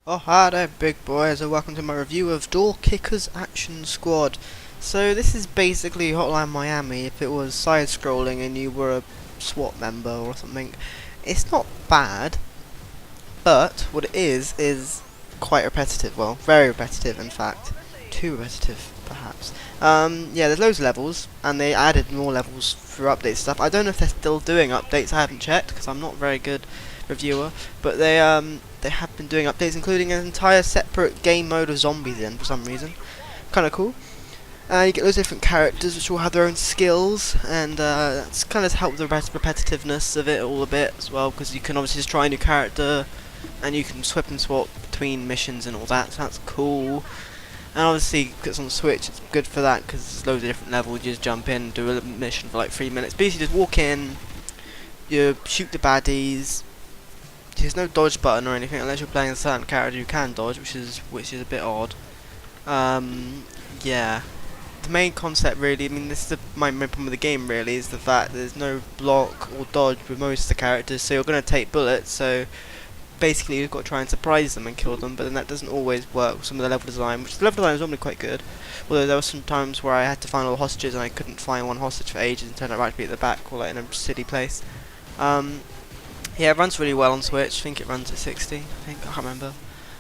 Oh hi there big boys, and welcome to my review of Door Kickers Action Squad. So this is basically Hotline Miami if it was side scrolling and you were a SWAT member or something. It's not bad, but what it is quite repetitive, well, very repetitive in fact. Too repetitive perhaps. Yeah, there's loads of levels, and they added more levels for update stuff. I don't know if they're still doing updates, I haven't checked because I'm not a very good reviewer, but they have been doing updates, including an entire separate game mode of zombies in for some reason. Kind of cool. You get loads of different characters which all have their own skills, and that's kind of helped the repetitiveness of it all a bit as well, because you can obviously just try a new character, and you can swap and swap between missions and all that, so that's cool. And obviously, because it's on Switch, it's good for that, because there's loads of different levels. You just jump in, do a mission for like 3 minutes. Basically, just walk in, you shoot the baddies. There's no dodge button or anything unless you're playing a certain character you can dodge, which is a bit odd. Yeah. The main concept really, I mean, this is my main problem with the game really, is the fact that there's no block or dodge with most of the characters, so you're going to take bullets, so basically you've got to try and surprise them and kill them, but then that doesn't always work with some of the level design, which the level design is normally quite good, although there were some times where I had to find all the hostages and I couldn't find one hostage for ages and turned out right to be at the back or like in a city place. Yeah, it runs really well on Switch. I think it runs at 60. I can't remember.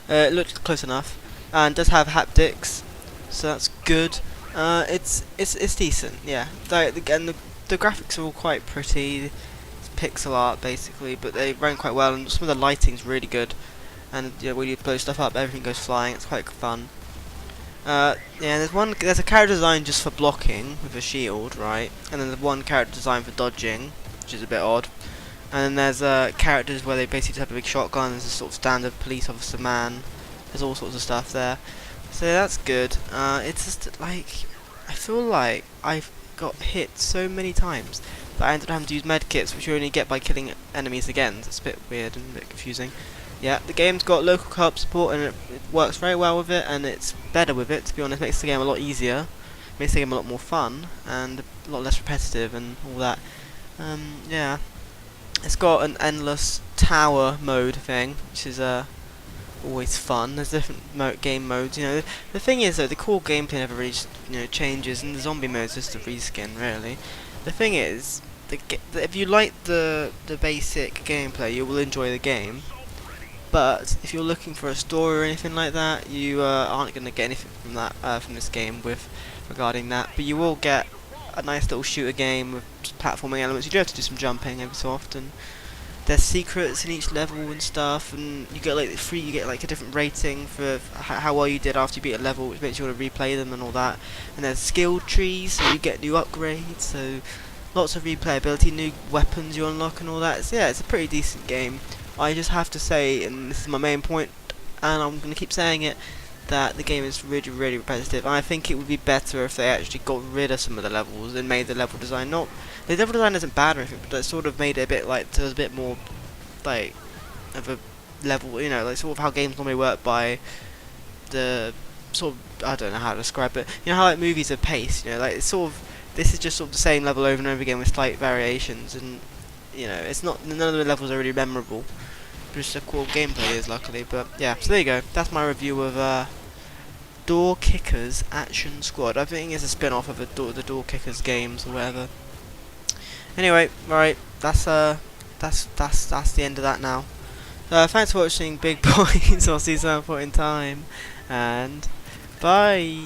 It looks close enough, and does have haptics, so that's good. It's decent. Yeah, and the graphics are all quite pretty. It's pixel art basically, but they run quite well, and some of the lighting's really good. And when you blow stuff up, everything goes flying. It's quite fun. Yeah, there's a character design just for blocking with a shield, right? And then there's one character design for dodging, which is a bit odd. And then there's characters where they basically just have a big shotgun. There's a sort of standard police officer man. There's all sorts of stuff there. So that's good. It's just like, I feel like I've got hit so many times that I ended up having to use medkits, which you only get by killing enemies again. So it's a bit weird and a bit confusing. Yeah, the game's got local co-op support, and it works very well with it, and it's better with it, to be honest. It makes the game a lot easier, makes the game a lot more fun, and a lot less repetitive and all that. Yeah. It's got an endless tower mode thing, which is always fun. There's different game modes. The thing is though, the core gameplay never really changes, and the zombie mode is just a reskin, really. The thing is, if you like the basic gameplay, you will enjoy the game. But if you're looking for a story or anything like that, you aren't going to get anything from that from this game regarding that. But you will get a nice little shooter game with platforming elements. You do have to do some jumping every so often. There's secrets in each level and stuff, and you get like a different rating for how well you did after you beat a level, which makes you want to replay them and all that. And there's skill trees, so you get new upgrades, so lots of replayability, new weapons you unlock and all that. So yeah, it's a pretty decent game. I just have to say, and this is my main point, and I'm going to keep saying it, that the game is really, really repetitive, and I think it would be better if they actually got rid of some of the levels and made the level design not... The level design isn't bad or anything, but it sort of made it a bit like, there was a bit more, like, of a level, like sort of how games normally work by the sort of, I don't know how to describe it, how like movies are paced, like it's sort of, this is just sort of the same level over and over again with slight variations, and, it's not, none of the levels are really memorable. Just a cool gameplay is, luckily. But yeah, so there you go. That's my review of Door Kickers Action Squad. I think it's a spin-off of the Door Kickers games or whatever. Anyway, right, that's the end of that now. Thanks for watching, big boys. I'll see you some point in time, and bye.